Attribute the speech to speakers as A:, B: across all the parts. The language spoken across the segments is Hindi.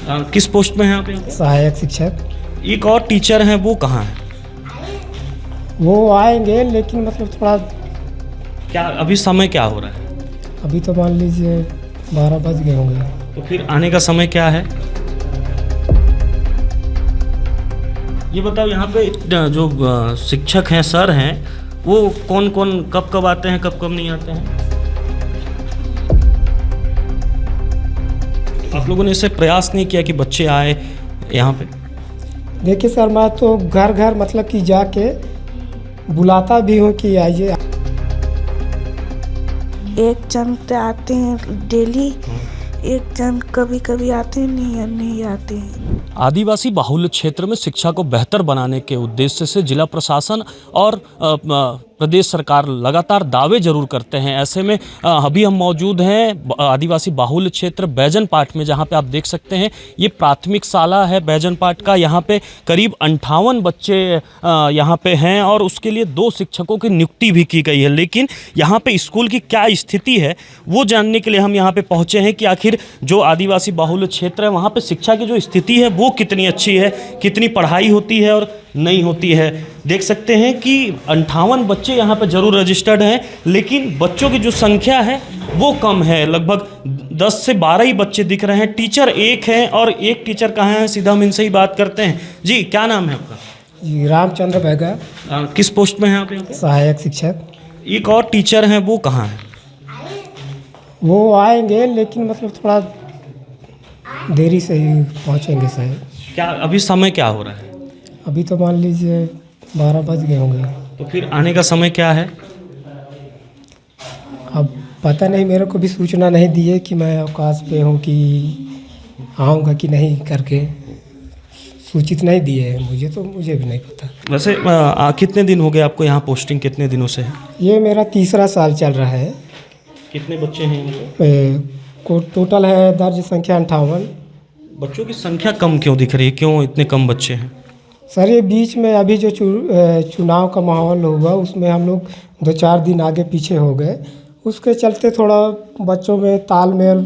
A: किस पोस्ट में हैं आप यहाँ पे?
B: सहायक शिक्षक।
A: एक और टीचर हैं, वो कहाँ हैं?
B: वो आएंगे लेकिन मतलब थोड़ा
A: क्या अभी समय क्या हो रहा है?
B: अभी तो मान लीजिए 12 बज गए होंगे।
A: तो फिर आने का समय क्या है? ये बताओ, यहाँ पे जो शिक्षक हैं, सर हैं, वो कौन कौन कब कब आते हैं, कब कब नहीं आते हैं? आप लोगों ने इससे प्रयास नहीं किया कि बच्चे आए यहाँ पे?
B: देखिए सर, मैं तो घर घर मतलब कि जाके बुलाता भी हूँ कि आइए।
C: एक जन तो आते हैं डेली, एक जन कभी कभी आते हैं, नहीं आते हैं।
A: आदिवासी बाहुल्य क्षेत्र में शिक्षा को बेहतर बनाने के उद्देश्य से जिला प्रशासन और प्रदेश सरकार लगातार दावे जरूर करते हैं। ऐसे में अभी हम मौजूद हैं आदिवासी बाहुल्य क्षेत्र बैजनपाट में, जहां पे आप देख सकते हैं ये प्राथमिक शाला है बैजनपाट का। यहां पे करीब 58 बच्चे यहां पे हैं और उसके लिए 2 शिक्षकों की नियुक्ति भी की गई है। लेकिन यहां पे स्कूल की क्या स्थिति है वो जानने के लिए हम यहां पे पहुंचे हैं कि आखिर जो आदिवासी बाहुल्य क्षेत्र है वहां पे शिक्षा की जो स्थिति है वो कितनी अच्छी है, कितनी पढ़ाई होती है और नहीं होती है। देख सकते हैं कि 58 बच्चे यहाँ पर जरूर रजिस्टर्ड हैं, लेकिन बच्चों की जो संख्या है वो कम है। लगभग 10 से 12 ही बच्चे दिख रहे हैं। टीचर एक हैं और एक टीचर कहाँ हैं, सीधा हम इनसे ही बात करते हैं। जी, क्या नाम है आपका?
B: जी, रामचंद्र बैगा।
A: किस पोस्ट में हैं आप यहाँ पे?
B: सहायक शिक्षक।
A: एक और टीचर हैं, वो कहाँ हैं?
B: वो आएंगे लेकिन मतलब थोड़ा देरी से ही पहुँचेंगे शायद।
A: क्या अभी समय क्या हो रहा है?
B: अभी तो मान लीजिए 12 बज गए होंगे।
A: तो फिर आने का समय क्या है?
B: अब पता नहीं, मेरे को भी सूचना नहीं दी है कि मैं अवकाश पे हूँ कि आऊँगा कि नहीं करके सूचित नहीं दिए है मुझे भी नहीं पता।
A: वैसे कितने दिन हो गए आपको यहाँ पोस्टिंग, कितने दिनों से है?
B: ये मेरा 3रा साल चल रहा है।
A: कितने बच्चे हैं इनको?
B: टोटल है दर्ज संख्या 58।
A: बच्चों की संख्या कम क्यों दिख रही है, क्यों इतने कम बच्चे हैं?
B: सर, ये बीच में अभी जो चुनाव का माहौल हुआ उसमें हम लोग 2-4 दिन आगे पीछे हो गए। उसके चलते थोड़ा बच्चों में तालमेल,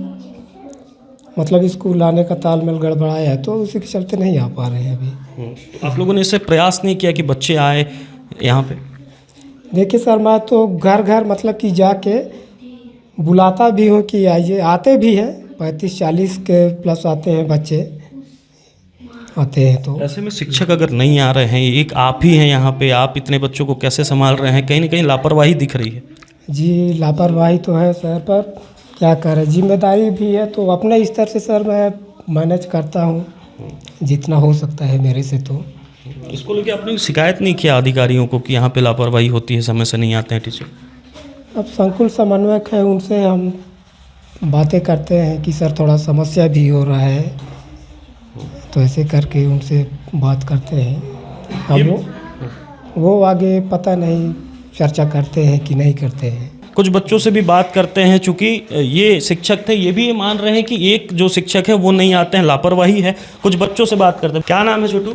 B: मतलब स्कूल आने का तालमेल गड़बड़ाया है, तो उसी के चलते नहीं आ पा रहे हैं अभी।
A: आप लोगों ने इससे प्रयास नहीं किया कि बच्चे आए यहाँ पे?
B: देखिए सर, मैं तो घर घर मतलब कि जाके बुलाता भी हूँ कि आइए। आते भी हैं, 35-40 के प्लस आते हैं बच्चे आते हैं। तो
A: ऐसे में शिक्षक अगर नहीं आ रहे हैं, एक आप ही हैं यहाँ पे, आप इतने बच्चों को कैसे संभाल रहे हैं? कहीं ना कहीं लापरवाही दिख रही है।
B: जी, लापरवाही तो है सर, पर क्या करें, जिम्मेदारी भी है तो अपने स्तर से सर मैं मैनेज करता हूँ जितना हो सकता है मेरे से। तो
A: इसको लेके आपने शिकायत नहीं किया अधिकारियों को कि यहाँ पे लापरवाही होती है, समय से नहीं आते हैं टीचर?
B: अब संकुल समन्वयक है, उनसे हम बातें करते हैं कि सर थोड़ा समस्या भी हो रहा है, तो ऐसे करके उनसे बात करते हैं। अब वो आगे पता नहीं चर्चा करते हैं कि नहीं करते हैं।
A: कुछ बच्चों से भी बात करते हैं, चूँकि ये शिक्षक थे, ये भी ये मान रहे हैं कि एक जो शिक्षक है वो नहीं आते हैं, लापरवाही है। कुछ बच्चों से बात करते हैं। क्या नाम है छोटू?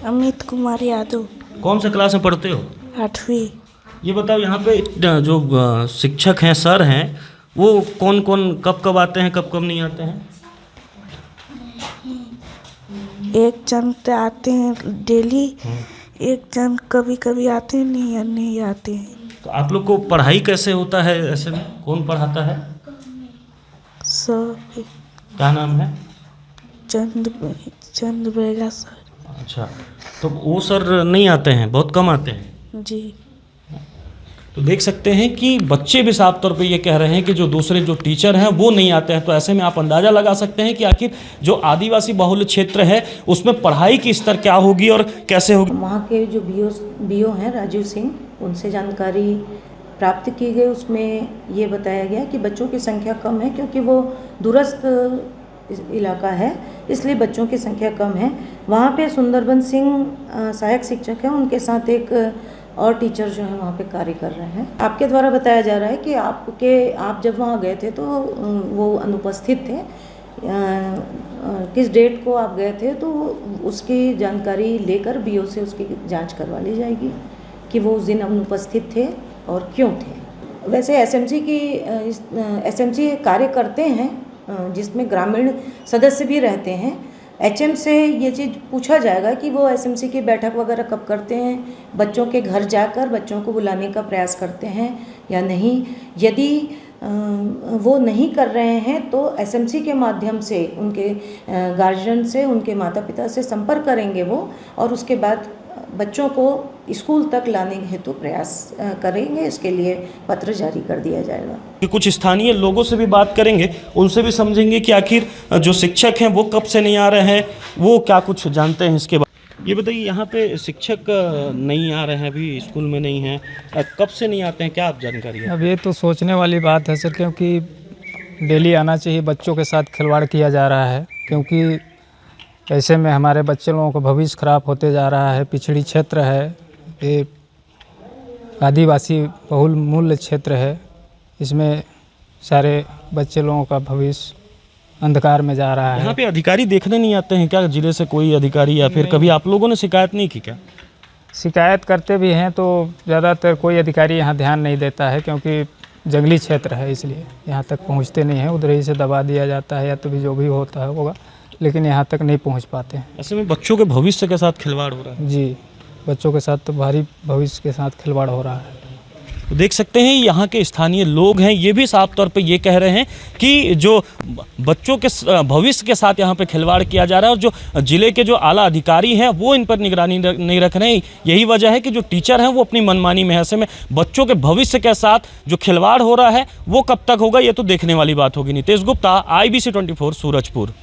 C: अमित कुमार यादव।
A: कौन सा क्लास में पढ़ते हो?
C: 8वीं।
A: ये बताओ, यहाँ पे जो शिक्षक हैं, सर हैं, वो कौन कौन कब कब आते हैं, कब कब नहीं आते हैं?
C: एक जन तो आते हैं डेली, एक जन कभी कभी आते हैं, नहीं आते हैं।
A: तो आप लोग को पढ़ाई कैसे होता है? ऐसे में कौन पढ़ाता है?
C: सर।
A: क्या नाम है?
C: चंद बेगा सर।
A: अच्छा, तो वो सर नहीं आते हैं, बहुत कम आते हैं।
C: जी।
A: तो देख सकते हैं कि बच्चे भी साफ तौर पे ये कह रहे हैं कि जो दूसरे जो टीचर हैं वो नहीं आते हैं। तो ऐसे में आप अंदाज़ा लगा सकते हैं कि आखिर जो आदिवासी बाहुल्य क्षेत्र है उसमें पढ़ाई की स्तर क्या होगी और कैसे होगी।
D: वहाँ के जो बीओ हैं राजीव सिंह, उनसे जानकारी प्राप्त की गई। उसमें ये बताया गया कि बच्चों की संख्या कम है क्योंकि वो दूरस्थ इलाका है, इसलिए बच्चों की संख्या कम है। वहाँ पे सुंदरबन सिंह सहायक शिक्षक हैं, उनके साथ एक और टीचर जो है वहाँ पे कार्य कर रहे हैं। आपके द्वारा बताया जा रहा है कि आप जब वहाँ गए थे तो वो अनुपस्थित थे। किस डेट को आप गए थे, तो उसकी जानकारी लेकर बीओ से उसकी जांच करवा ली जाएगी कि वो उस दिन अनुपस्थित थे और क्यों थे। वैसे एसएमसी कार्य करते हैं, जिसमें ग्रामीण सदस्य भी रहते हैं, एचएम से ये चीज़ पूछा जाएगा कि वो एसएमसी की बैठक वगैरह कब करते हैं, बच्चों के घर जाकर बच्चों को बुलाने का प्रयास करते हैं या नहीं। यदि वो नहीं कर रहे हैं तो एसएमसी के माध्यम से उनके गार्जियन से, उनके माता पिता से संपर्क करेंगे वो, और उसके बाद बच्चों को स्कूल तक लाने हेतु प्रयास करेंगे। इसके लिए पत्र जारी कर दिया जाएगा।
A: कि कुछ स्थानीय लोगों से भी बात करेंगे, उनसे भी समझेंगे कि आखिर जो शिक्षक हैं वो कब से नहीं आ रहे हैं, वो क्या कुछ जानते हैं इसके बारे। ये बताइए, यहाँ पे शिक्षक नहीं आ रहे हैं, अभी स्कूल में नहीं हैं, कब से नहीं आते हैं, क्या आप जानकारी है?
E: अब ये तो सोचने वाली बात है सर, क्योंकि डेली आना चाहिए। बच्चों के साथ खिलवाड़ किया जा रहा है, क्योंकि ऐसे में हमारे बच्चे लोगों का भविष्य खराब होते जा रहा है। पिछड़ी क्षेत्र है, ये आदिवासी बहुल मूल्य क्षेत्र है, इसमें सारे बच्चे लोगों का भविष्य अंधकार में जा रहा है।
A: यहाँ पे अधिकारी देखने नहीं आते हैं क्या, जिले से कोई अधिकारी, या फिर कभी आप लोगों ने शिकायत नहीं की क्या?
E: शिकायत करते भी हैं तो ज़्यादातर कोई अधिकारी यहाँ ध्यान नहीं देता है, क्योंकि जंगली क्षेत्र है, इसलिए यहाँ तक पहुँचते नहीं हैं। उधर ही से दबा दिया जाता है या तो भी जो भी होता है होगा, लेकिन यहाँ तक नहीं पहुँच पाते हैं।
A: ऐसे में बच्चों के भविष्य के साथ खिलवाड़ हो रहा है।
E: जी, बच्चों के साथ तो भारी भविष्य के साथ खिलवाड़ हो रहा है।
A: तो देख सकते हैं यहाँ के स्थानीय लोग हैं, ये भी साफ तौर पे ये कह रहे हैं कि जो बच्चों के भविष्य के साथ यहाँ पे खिलवाड़ किया जा रहा है, और जो जिले के जो आला अधिकारी हैं वो इन पर निगरानी नहीं रख रहे हैं। यही वजह है कि जो टीचर हैं वो अपनी मनमानी में है। ऐसे में बच्चों के भविष्य के साथ जो खिलवाड़ हो रहा है वो कब तक होगा, ये तो देखने वाली बात होगी। नितेश गुप्ता, IBC 24, सूरजपुर।